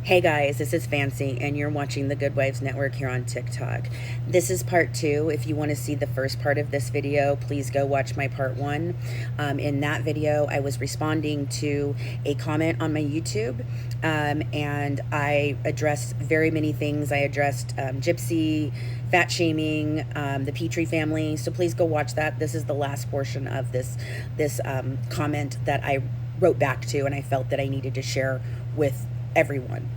Hey guys, this is Fancy, and you're watching the Good Wives Network here on TikTok. This is part two. If you want to see the first part of this video, please go watch my part one. In that video, I was responding to a comment on my YouTube, and I addressed very many things. I addressed Gypsy, fat shaming, the Petrie family. So please go watch that. This is the last portion of this comment that I wrote back to, and I felt that I needed to share with everyone.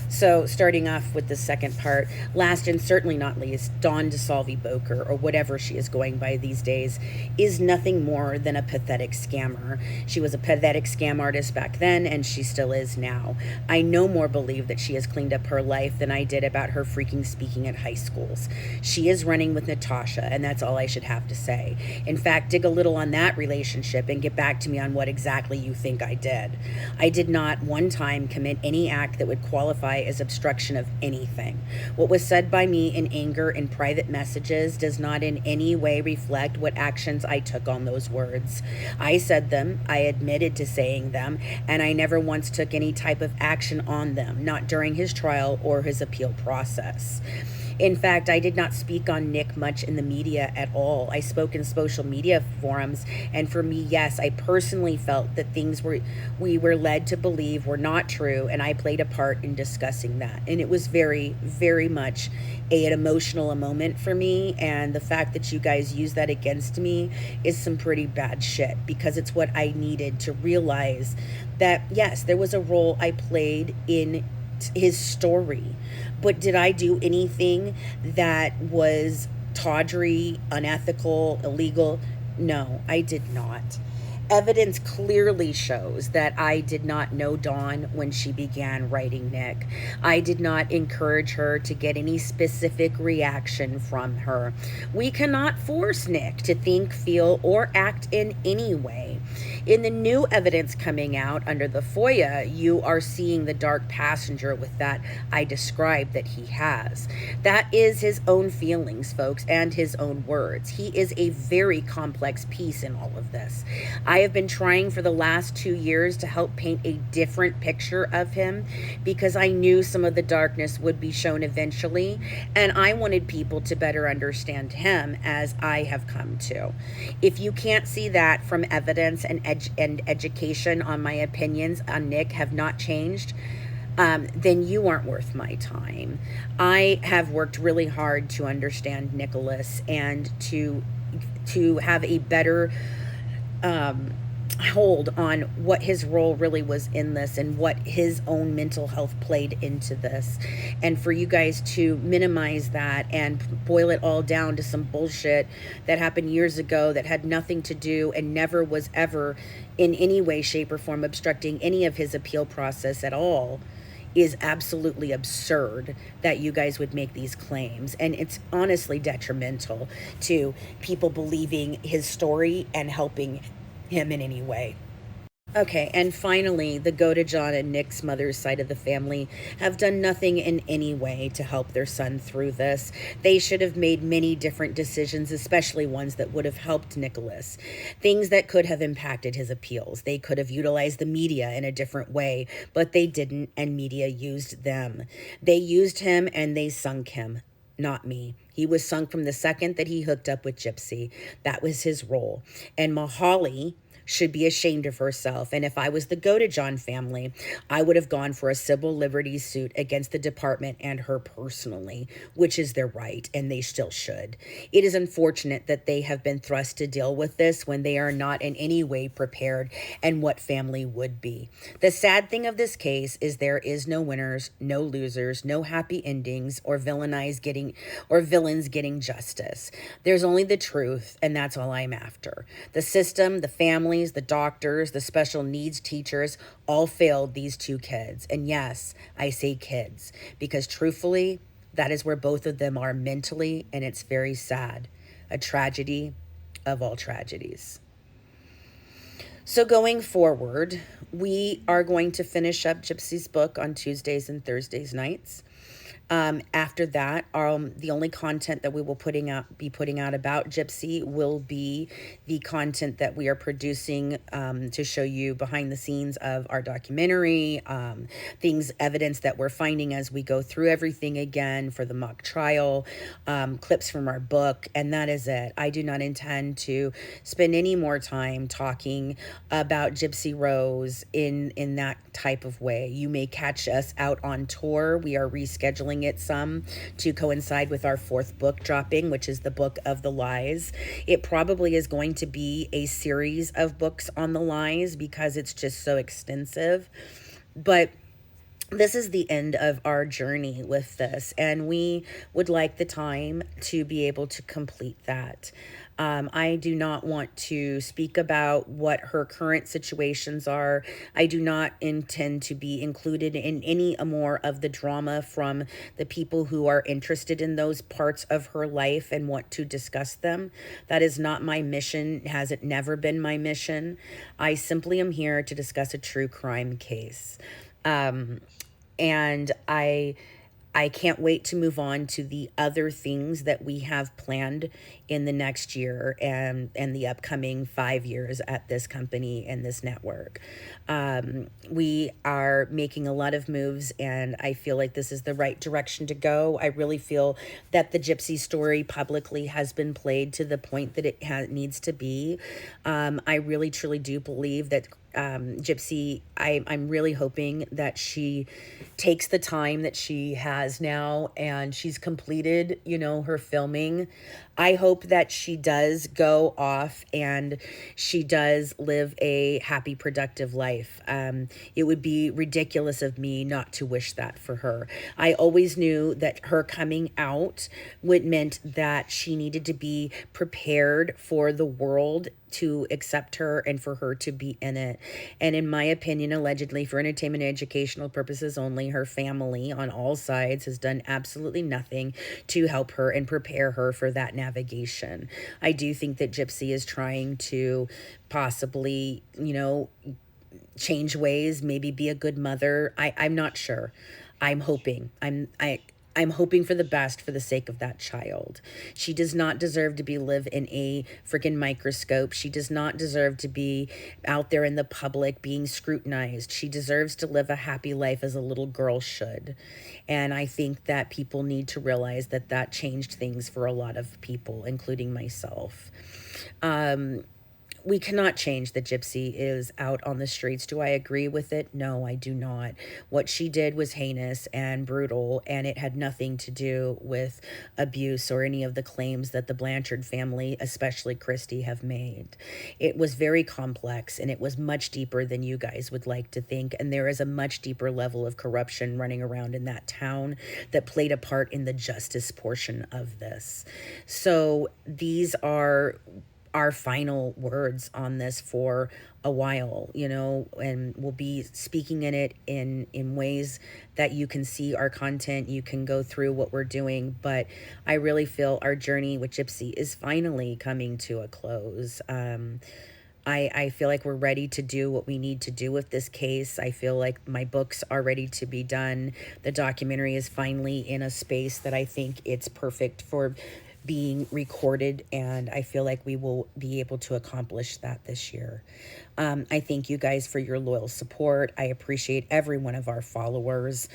So, starting off with the second part, last and certainly not least, Dawn DeSalvi Boker, or whatever she is going by these days, is nothing more than a pathetic scammer. She was a pathetic scam artist back then, and she still is now. I no more believe that she has cleaned up her life than I did about her freaking speaking at high schools. She is running with Natasha, and that's all I should have to say. In fact, dig a little on that relationship and get back to me on what exactly you think I did. I did not one time commit any act that would qualify as obstruction of anything. What was said by me in anger in private messages does not in any way reflect what actions I took on those words. I said them, I admitted to saying them, and I never once took any type of action on them, not during his trial or his appeal process. In fact, I did not speak on Nick much in the media at all. I spoke in social media forums, and for me, yes, I personally felt that things we were led to believe were not true, and I played a part in discussing that. And it was very, very much an emotional moment for me, and the fact that you guys use that against me is some pretty bad shit, because it's what I needed to realize that, yes, there was a role I played in his story. But did I do anything that was tawdry, unethical, illegal? No, I did not. Evidence clearly shows that I did not know Dawn when she began writing Nick. I did not encourage her to get any specific reaction from her. We cannot force Nick to think, feel, or act in any way. In the new evidence coming out under the FOIA, you are seeing the dark passenger with that I described that he has. That is his own feelings, folks, and his own words. He is a very complex piece in all of this. I have been trying for the last 2 years to help paint a different picture of him because I knew some of the darkness would be shown eventually, and I wanted people to better understand him as I have come to. If you can't see that from evidence and education on my opinions on Nick have not changed, then you aren't worth my time. I have worked really hard to understand Nicholas and to have a better hold on what his role really was in this and what his own mental health played into this. And for you guys to minimize that and boil it all down to some bullshit that happened years ago that had nothing to do and never was ever in any way, shape, or form obstructing any of his appeal process at all is absolutely absurd that you guys would make these claims. And it's honestly detrimental to people believing his story and helping him in any way. Okay, and finally, the Godejohn and Nick's mother's side of the family have done nothing in any way to help their son through this. They should have made many different decisions, especially ones that would have helped Nicholas. Things that could have impacted his appeals. They could have utilized the media in a different way, but they didn't, and media used them. They used him and they sunk him. Not me. He was sunk from the second that he hooked up with Gypsy. That was his role. And Mahali should be ashamed of herself. And if I was the Godejohn family, I would have gone for a civil liberties suit against the department and her personally, which is their right, and they still should. It is unfortunate that they have been thrust to deal with this when they are not in any way prepared and what family would be. The sad thing of this case is there is no winners, no losers, no happy endings, or villains getting justice. There's only the truth, and that's all I'm after. The system, the family, the doctors, the special needs teachers, all failed these two kids. And yes, I say kids, because truthfully, that is where both of them are mentally, and it's very sad. A tragedy of all tragedies. So going forward, we are going to finish up Gypsy's book on Tuesdays and Thursdays nights. After that, the only content that we will be putting out about Gypsy will be the content that we are producing to show you behind the scenes of our documentary, evidence that we're finding as we go through everything again for the mock trial, clips from our book, and that is it. I do not intend to spend any more time talking about Gypsy Rose in that type of way. You may catch us out on tour. We are rescheduling it some to coincide with our 4th book dropping, which is the Book of the Lies. It probably is going to be a series of books on the lies because it's just so extensive. But this is the end of our journey with this, and we would like the time to be able to complete that. I do not want to speak about what her current situations are. I do not intend to be included in any more of the drama from the people who are interested in those parts of her life and want to discuss them. That is not my mission. Has it never been my mission? I simply am here to discuss a true crime case. And I can't wait to move on to the other things that we have planned in the next year and the upcoming 5 years at this company and this network. We are making a lot of moves, and I feel like this is the right direction to go. I really feel that the Gypsy story publicly has been played to the point that it needs to be. I really, truly do believe that Gypsy, I'm really hoping that she takes the time that she has now and she's completed, her filming. I hope that she does go off and she does live a happy, productive life. It would be ridiculous of me not to wish that for her. I always knew that her coming out meant that she needed to be prepared for the world to accept her and for her to be in it. And in my opinion, allegedly for entertainment and educational purposes only, her family on all sides has done absolutely nothing to help her and prepare her for that navigation. I do think that Gypsy is trying to possibly, change ways, maybe be a good mother. I'm not sure. I'm hoping. I'm hoping for the best for the sake of that child. She does not deserve to live in a freaking microscope. She does not deserve to be out there in the public being scrutinized. She deserves to live a happy life as a little girl should. And I think that people need to realize that changed things for a lot of people, including myself. We cannot change that Gypsy is out on the streets. Do I agree with it? No, I do not. What she did was heinous and brutal, and it had nothing to do with abuse or any of the claims that the Blanchard family, especially Christy, have made. It was very complex, and it was much deeper than you guys would like to think, and there is a much deeper level of corruption running around in that town that played a part in the justice portion of this. So these are our final words on this for a while, and we'll be speaking in it in ways that you can see our content, you can go through what we're doing, but I really feel our journey with Gypsy is finally coming to a close. I feel like we're ready to do what we need to do with this case. I feel like my books are ready to be done. The documentary is finally in a space that I think it's perfect for being recorded, and I feel like we will be able to accomplish that this year. I thank you guys for your loyal support. I appreciate every one of our followers.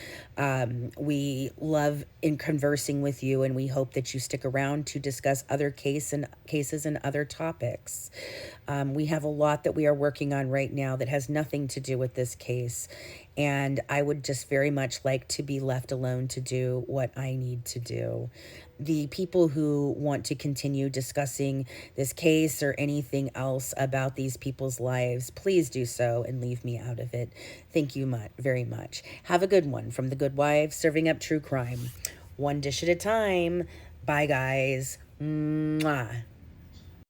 We love in conversing with you, and we hope that you stick around to discuss other cases and other topics. We have a lot that we are working on right now that has nothing to do with this case, and I would just very much like to be left alone to do what I need to do. The people who want to continue discussing this case or anything else about these people's lives, please do so and leave me out of it. Thank you very much. Have a good one from The Good Wives, serving up true crime. One dish at a time. Bye, guys. Mwah.